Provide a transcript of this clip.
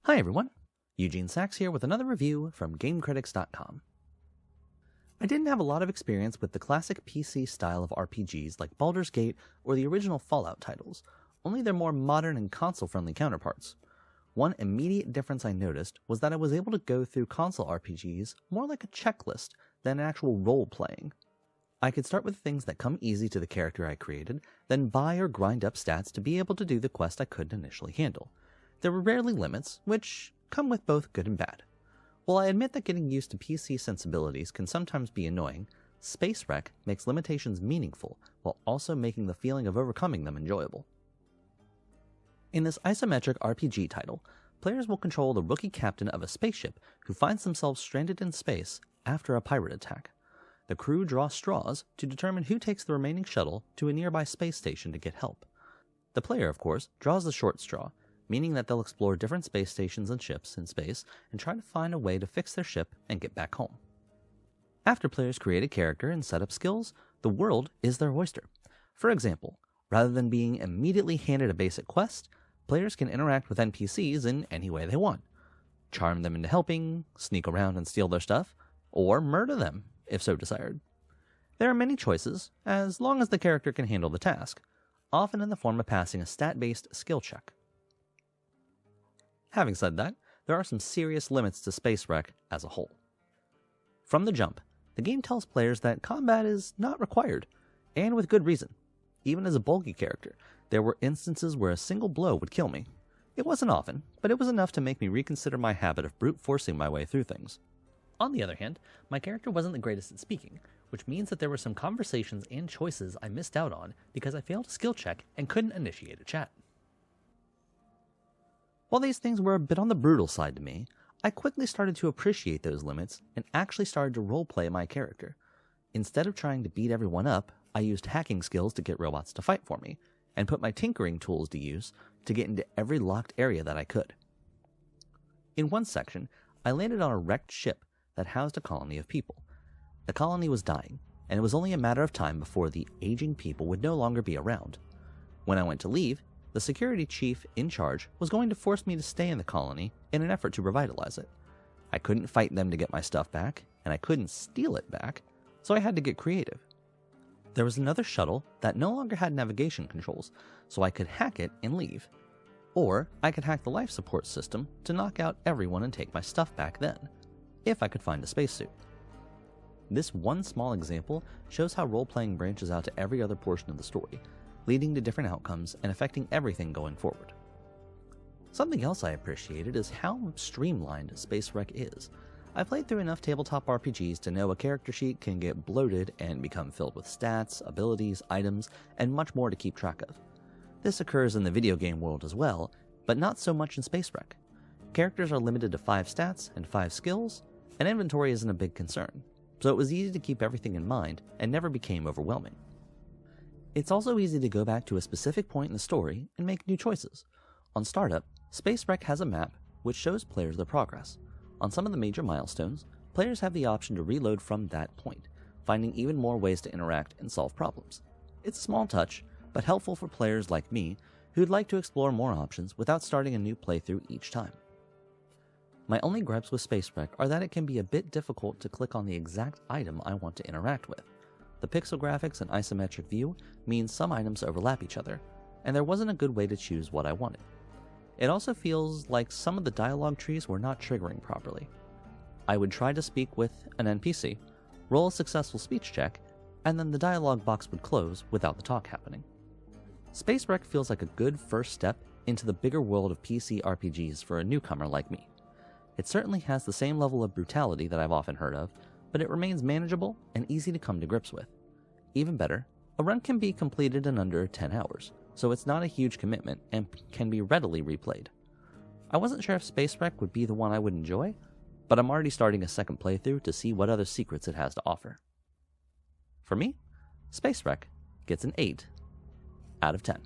Hi everyone, Eugene Sachs here with another review from GameCritics.com. I didn't have a lot of experience with the classic PC style of RPGs like Baldur's Gate or the original Fallout titles, only their more modern and console-friendly counterparts. One immediate difference I noticed was that I was able to go through console RPGs more like a checklist than actual role-playing. I could start with things that come easy to the character I created, then buy or grind up stats to be able to do the quest I couldn't initially handle. There were rarely limits, which come with both good and bad. While I admit that getting used to PC sensibilities can sometimes be annoying, Space Wreck makes limitations meaningful while also making the feeling of overcoming them enjoyable. In this isometric RPG title, players will control the rookie captain of a spaceship who finds themselves stranded in space after a pirate attack. The crew draw straws to determine who takes the remaining shuttle to a nearby space station to get help. The player, of course, draws the short straw, meaning that they'll explore different space stations and ships in space and try to find a way to fix their ship and get back home. After players create a character and set up skills, the world is their oyster. For example, rather than being immediately handed a basic quest, players can interact with NPCs in any way they want. Charm them into helping, sneak around and steal their stuff, or murder them, if so desired. There are many choices, as long as the character can handle the task, often in the form of passing a stat-based skill check. Having said that, there are some serious limits to Space Wreck as a whole. From the jump, the game tells players that combat is not required, and with good reason. Even as a bulky character, there were instances where a single blow would kill me. It wasn't often, but it was enough to make me reconsider my habit of brute forcing my way through things. On the other hand, my character wasn't the greatest at speaking, which means that there were some conversations and choices I missed out on because I failed a skill check and couldn't initiate a chat. While these things were a bit on the brutal side to me, I quickly started to appreciate those limits and actually started to roleplay my character. Instead of trying to beat everyone up, I used hacking skills to get robots to fight for me, and put my tinkering tools to use to get into every locked area that I could. In one section, I landed on a wrecked ship that housed a colony of people. The colony was dying, and it was only a matter of time before the aging people would no longer be around. When I went to leave, the security chief in charge was going to force me to stay in the colony in an effort to revitalize it. I couldn't fight them to get my stuff back, and I couldn't steal it back, so I had to get creative. There was another shuttle that no longer had navigation controls, so I could hack it and leave. Or I could hack the life support system to knock out everyone and take my stuff back then, if I could find a spacesuit. This one small example shows how role-playing branches out to every other portion of the story, leading to different outcomes and affecting everything going forward. Something else I appreciated is how streamlined Space Wreck is. I played through enough tabletop RPGs to know a character sheet can get bloated and become filled with stats, abilities, items, and much more to keep track of. This occurs in the video game world as well, but not so much in Space Wreck. Characters are limited to 5 stats and 5 skills, and inventory isn't a big concern, so it was easy to keep everything in mind and never became overwhelming. It's also easy to go back to a specific point in the story and make new choices. On startup, Space Wreck has a map which shows players their progress. On some of the major milestones, players have the option to reload from that point, finding even more ways to interact and solve problems. It's a small touch, but helpful for players like me who'd like to explore more options without starting a new playthrough each time. My only gripes with Space Wreck are that it can be a bit difficult to click on the exact item I want to interact with. The pixel graphics and isometric view means some items overlap each other, and there wasn't a good way to choose what I wanted. It also feels like some of the dialogue trees were not triggering properly. I would try to speak with an NPC, roll a successful speech check, and then the dialogue box would close without the talk happening. Space Wreck feels like a good first step into the bigger world of PC RPGs for a newcomer like me. It certainly has the same level of brutality that I've often heard of, but it remains manageable and easy to come to grips with. Even better, a run can be completed in under 10 hours, so it's not a huge commitment and can be readily replayed. I wasn't sure if Space Wreck would be the one I would enjoy, but I'm already starting a second playthrough to see what other secrets it has to offer. For me, Space Wreck gets an 8 out of 10.